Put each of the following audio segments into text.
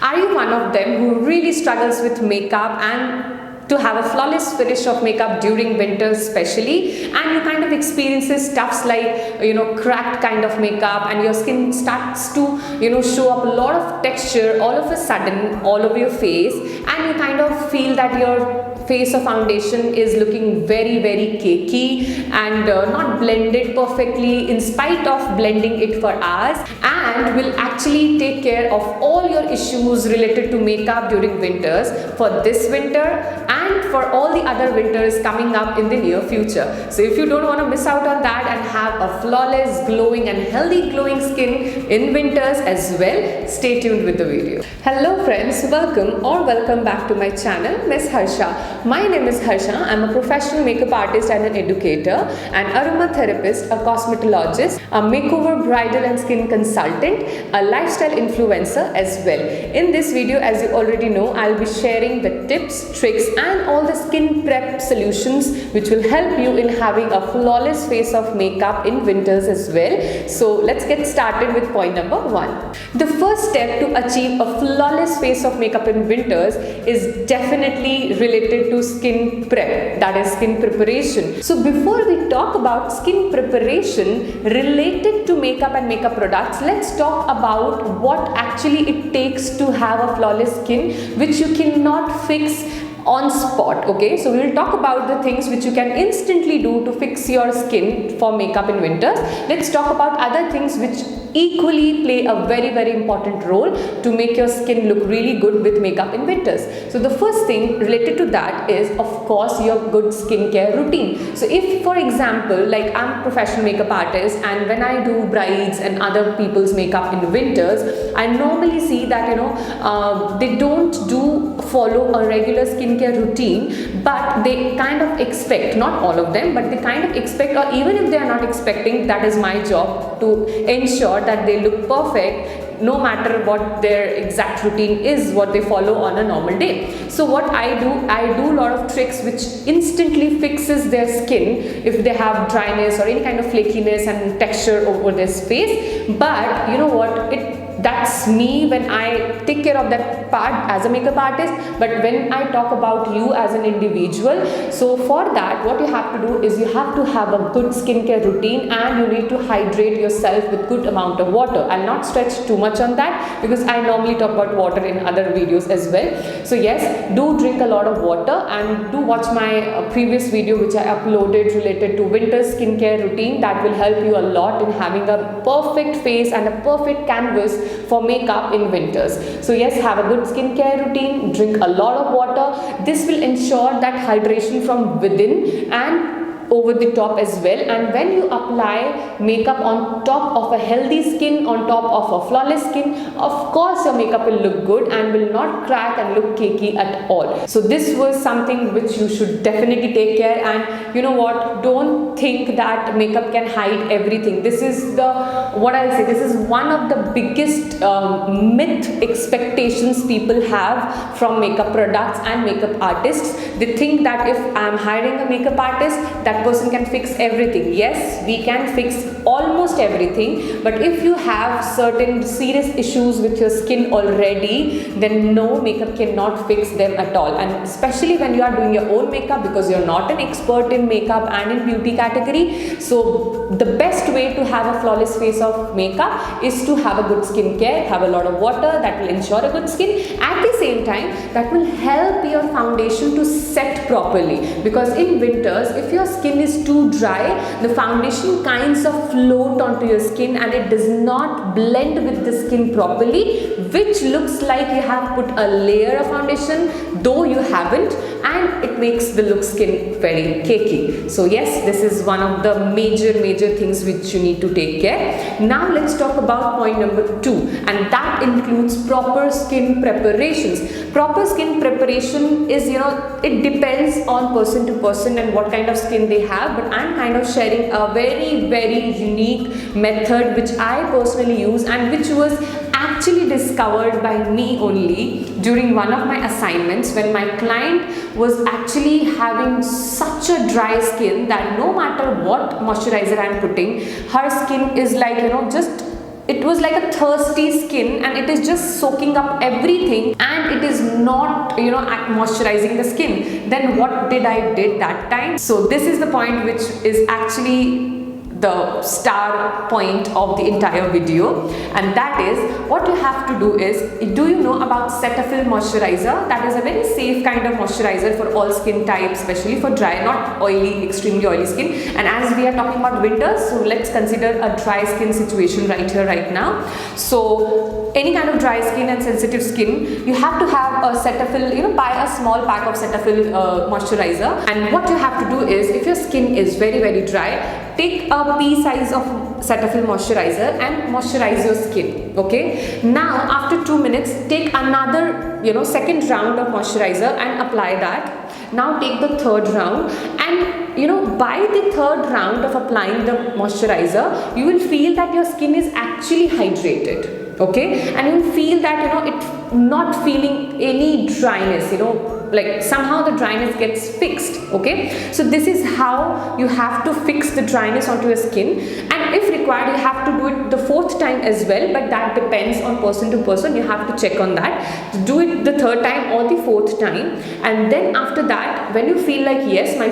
Are you one of them who really struggles with makeup and to have a flawless finish of makeup during winter especially, and you kind of experiences stuffs like cracked kind of makeup, and your skin starts to show up a lot of texture all of a sudden all over your face, and you kind of feel that your face or foundation is looking very cakey and not blended perfectly in spite of blending it for hours, and will actually take care of all your issues related to makeup during winters for this winter and for all the other winters coming up in the near future. So if you don't want to miss out on that and have a flawless, glowing and healthy glowing skin in winters as well, stay tuned with the video. Hello friends, welcome back to my channel, Miss Harsha. My name is Harsha. I'm a professional makeup artist and an educator, an aromatherapist, a cosmetologist, a makeover, bridal and skin consultant, a lifestyle influencer as well. In this video, as you already know, I'll be sharing the tips, tricks and all the skin prep solutions which will help you in having a flawless face of makeup in winters as well. So let's get started with point number 1. The first step to achieve a flawless face of makeup in winters is definitely related to skin prep, that is skin preparation. So before we talk about skin preparation related to makeup and makeup products, let's talk about what actually it takes to have a flawless skin, which you cannot fix on spot. Okay, so we will talk about the things which you can instantly do to fix your skin for makeup in winters. Let's talk about other things which equally play a very important role to make your skin look really good with makeup in winters. So the first thing related to that is of course your good skincare routine. So if for example, like I'm a professional makeup artist, and when I do brides and other people's makeup in winters, I normally see that they don't follow a regular skincare routine, but they kind of expect, not all of them, but they kind of expect, or even if they are not expecting, that is my job to ensure that they look perfect no matter what their exact routine is, what they follow on a normal day. So what I do a lot of tricks which instantly fixes their skin if they have dryness or any kind of flakiness and texture over their face. But you know what, that's me when I take care of that part as a makeup artist. But when I talk about you as an individual, so for that what you have to do is you have to have a good skincare routine, and you need to hydrate yourself with good amount of water. I'll not stretch too much on that because I normally talk about water in other videos as well. So yes, do drink a lot of water, and do watch my previous video which I uploaded related to winter skincare routine. That will help you a lot in having a perfect face and a perfect canvas for makeup in winters. So yes, have a good skincare routine, drink a lot of water. This will ensure that hydration from within and over the top as well. And when you apply makeup on top of a healthy skin, on top of a flawless skin, of course your makeup will look good and will not crack and look cakey at all. So this was something which you should definitely take care. And you know what, don't think that makeup can hide everything. This is this is one of the biggest myth expectations people have from makeup products and makeup artists. They think that if I'm hiring a makeup artist, that person can fix everything. Yes, we can fix almost everything, but if you have certain serious issues with your skin already, then no, makeup cannot fix them at all. And especially when you are doing your own makeup, because you're not an expert in makeup and in beauty category. So the best way to have a flawless face of makeup is to have a good skincare, have a lot of water. That will ensure a good skin. At the same time, that will help your foundation to set properly, because in winters, if your skin is too dry, the foundation kinds of float onto your skin and it does not blend with the skin properly, which looks like you have put a layer of foundation though you haven't, and it makes the skin very cakey. So yes, this is one of the major things which you need to take care. Now let's talk about point number 2, and that includes proper skin preparations. Proper skin preparation is, it depends on person to person and what kind of skin they have, but I'm kind of sharing a very unique method which I personally use and which was actually discovered by me only during one of my assignments, when my client was actually having such a dry skin that no matter what moisturizer I'm putting, her skin is like, just it was like a thirsty skin, and it is just soaking up everything, and it is not, you know, moisturizing the skin. Then what did I did that time? So this is the point which is actually the star point of the entire video, and that is what you have to do is, do you know about Cetaphil moisturizer? That is a very safe kind of moisturizer for all skin types, especially for dry, not oily, extremely oily skin. And as we are talking about winter, so let's consider a dry skin situation right here, right now. So any kind of dry skin and sensitive skin, you have to have a Cetaphil, you know, buy a small pack of Cetaphil moisturizer. And what you have to do is, if your skin is very, very dry, take a pea size of Cetaphil moisturizer and moisturize your skin. Okay, now after 2 minutes, take another, you know, second round of moisturizer and apply that. Now take the third round, and you know, by the third round of applying the moisturizer, you will feel that your skin is actually hydrated. Okay, and you will feel that, you know, it's not feeling any dryness, you know, like somehow the dryness gets fixed. Okay, so this is how you have to fix the dryness onto your skin, and if required, you have to do it the fourth time as well, but that depends on person to person. You have to check on that. Do it the third time or the fourth time, and then after that, when you feel like yes, my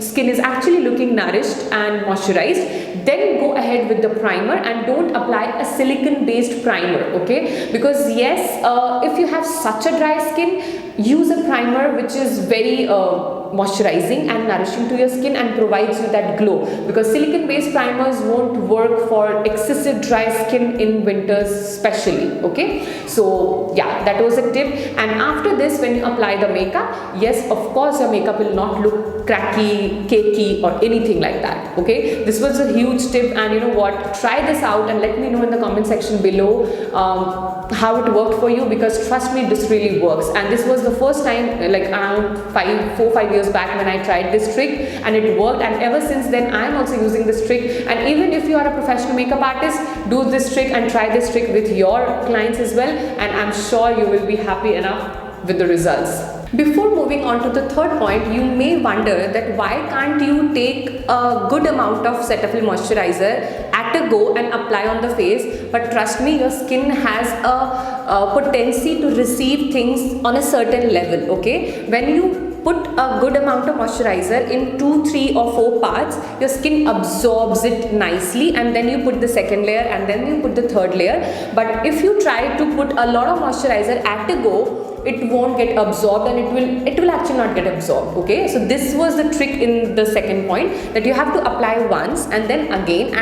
skin is actually looking nourished and moisturized, then go ahead with the primer, and don't apply a silicone based primer. Okay, because yes, if you have such a dry skin, use a primer which is very moisturizing and nourishing to your skin and provides you that glow, because silicone based primers won't work for excessive dry skin in winters especially. Okay, so yeah, that was a tip. And after this, when you apply the makeup, yes, of course your makeup will not look cracky, cakey or anything like that. Okay, this was a huge tip, and you know what, try this out and let me know in the comment section below how it worked for you, because trust me, this really works. And this was the first time, like around 4-5 years back, when I tried this trick, and it worked, and ever since then I am also using this trick. And even if you are a professional makeup artist, do this trick and try this trick with your clients as well, and I'm sure you will be happy enough with the results. Before moving on to the third point, you may wonder that why can't you take a good amount of Cetaphil moisturizer at a go and apply on the face. But trust me, your skin has a potency to receive things on a certain level. Okay, when you put a good amount of moisturizer in 2, 3 or 4 parts, your skin absorbs it nicely, and then you put the second layer, and then you put the third layer. But if you try to put a lot of moisturizer at a go, it won't get absorbed, and it will actually not get absorbed. Okay, so this was the trick in the second point, that you have to apply once and then again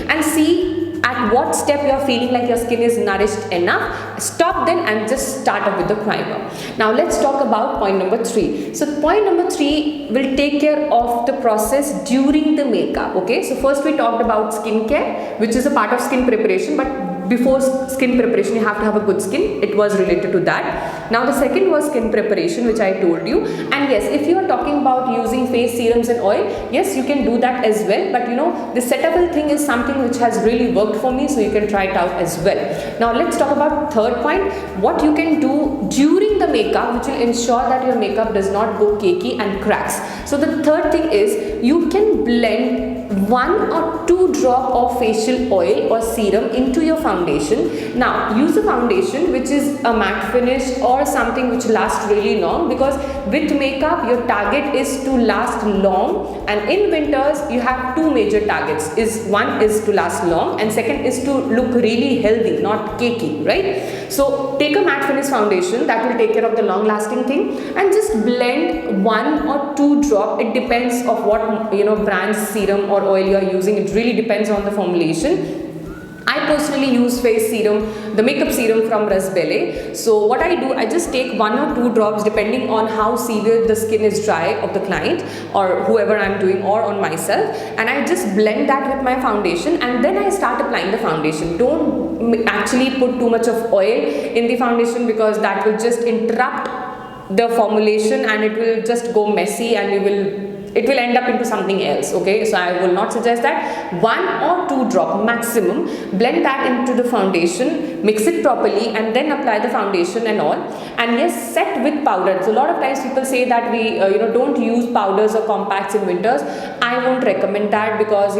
and see at what step you are feeling like your skin is nourished enough. Stop then and just start up with the primer. Now let's talk about point number 3. So point number 3 will take care of the process during the makeup. Okay, so first we talked about skincare, which is a part of skin preparation, but before skin preparation you have to have a good skin. It was related to that. Now the second was skin preparation, which I told you. And yes, if you are talking about using face serums and oil, yes, you can do that as well. But you know, the Cetaphil thing is something which has really worked for me, so you can try it out as well. Now let's talk about third point, what you can do during the makeup which will ensure that your makeup does not go cakey and cracks. So the third thing is, you can blend 1 or 2 drop of facial oil or serum into your foundation. Now use a foundation which is a matte finish or something which lasts really long, because with makeup your target is to last long, and in winters you have 2 major targets. One is to last long, and second is to look really healthy, not cakey, right? So take a matte finish foundation, that will take care of the long lasting thing, and just blend 1 or 2 drop. It depends of what, you know, brand serum or oil you are using. It really depends on the formulation. I personally use face serum, the makeup serum from Rasbele. So what I do, I just take 1 or 2 drops depending on how severe the skin is dry of the client or whoever I'm doing, or on myself, and I just blend that with my foundation, and then I start applying the foundation. Don't actually put too much of oil in the foundation, because that will just interrupt the formulation and it will just go messy, and it will end up into something else. Okay, so I will not suggest that. 1 or 2 drop maximum, blend that into the foundation, mix it properly, and then apply the foundation and all. And yes, set with powder. So a lot of times people say that we don't use powders or compacts in winters. I won't recommend that, because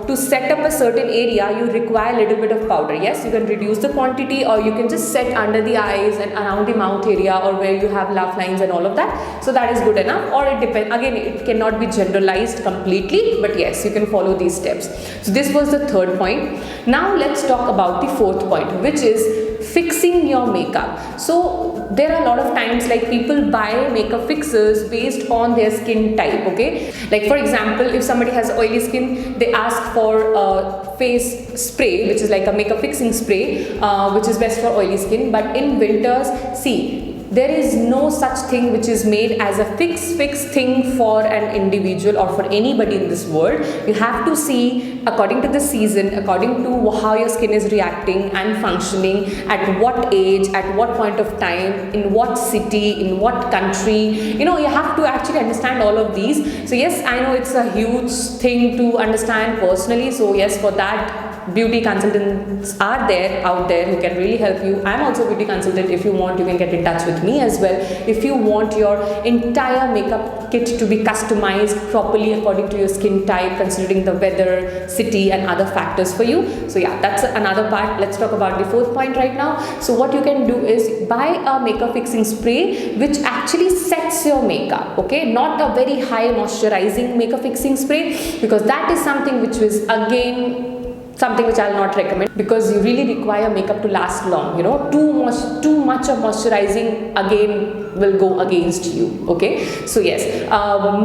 to set up a certain area you require a little bit of powder. Yes, you can reduce the quantity, or you can just set under the eyes and around the mouth area, or where you have laugh lines and all of that. So that is good enough. Or it depends, again, it cannot be generalized completely, but yes, you can follow these steps. So this was the third point. Now let's talk about the fourth point, which is fixing your makeup. So there are a lot of times like people buy makeup fixers based on their skin type. Okay, like for example, if somebody has oily skin, they ask for a face spray, which is like a makeup fixing spray, which is best for oily skin. But in winters, see, there is no such thing which is made as a fix thing for an individual or for anybody in this world. You have to see according to the season, according to how your skin is reacting and functioning, at what age, at what point of time, in what city, in what country. You have to actually understand all of these. So yes, I know it's a huge thing to understand personally. So yes, for that, beauty consultants are out there who can really help you. I'm also a beauty consultant. If you want, you can get in touch with me as well. If you want your entire makeup kit to be customized properly according to your skin type, considering the weather, city and other factors for you. So yeah, that's another part. Let's talk about the fourth point right now. So what you can do is buy a makeup fixing spray which actually sets your makeup. Okay, not a very high moisturizing makeup fixing spray, because that is something which is again something which I'll not recommend, because you really require makeup to last long. Too much of moisturizing again will go against you. Okay, so yes,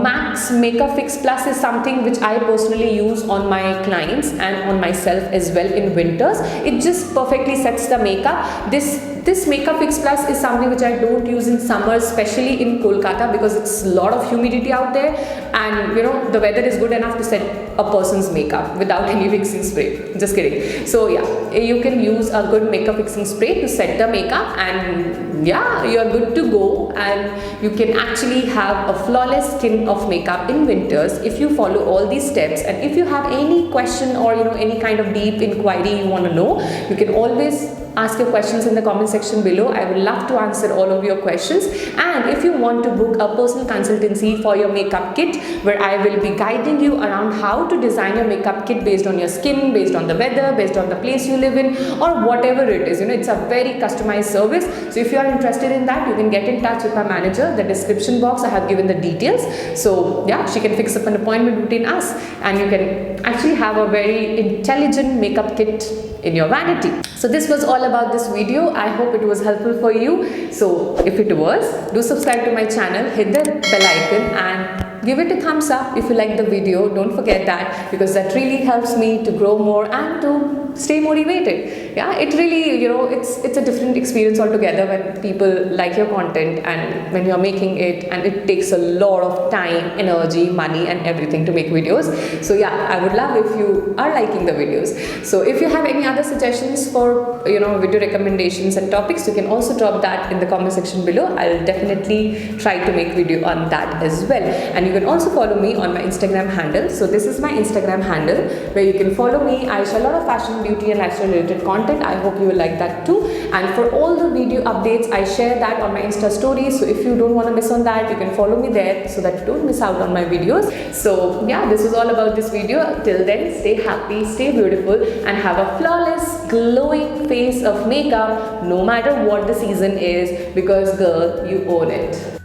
Max Makeup Fix Plus is something which I personally use on my clients and on myself as well in winters. It just perfectly sets the makeup. This Makeup Fix Plus is something which I don't use in summer, especially in Kolkata, because it's a lot of humidity out there, and the weather is good enough to set a person's makeup without any fixing spray. Just kidding. So yeah, you can use a good makeup fixing spray to set the makeup, and yeah, you're good to go, and you can actually have a flawless skin of makeup in winters if you follow all these steps. And if you have any question or any kind of deep inquiry you want to know, you can always ask your questions in the comment section below. I would love to answer all of your questions. And if you want to book a personal consultancy for your makeup kit, where I will be guiding you around how to design your makeup kit based on your skin, based on the weather, based on the place you live in, or whatever it is, it's a very customized service. So if you are interested in that, you can get in touch with my manager. The description box, I have given the details. So yeah, she can fix up an appointment between us, and you can actually have a very intelligent makeup kit in your vanity. So this was all about this video. I hope it was helpful for you. So if it was, do subscribe to my channel, hit the bell icon, and give it a thumbs up if you like the video. Don't forget that, because that really helps me to grow more and to stay motivated. Yeah, it really, it's a different experience altogether when people like your content and when you're making it, and it takes a lot of time, energy, money and everything to make videos. So yeah, I would love if you are liking the videos. So if you have any other suggestions for video recommendations and topics, you can also drop that in the comment section below. I'll definitely try to make video on that as well. And you can also follow me on my Instagram handle. So this is my Instagram handle where you can follow me. I share a lot of fashion, beauty and lifestyle related content. I hope you will like that too. And for all the video updates, I share that on my Insta stories. So if you don't want to miss on that, you can follow me there so that you don't miss out on my videos. So yeah, this was all about this video. Till then, stay happy, stay beautiful, and have a flawless, glowing face of makeup no matter what the season is, because girl, you own it.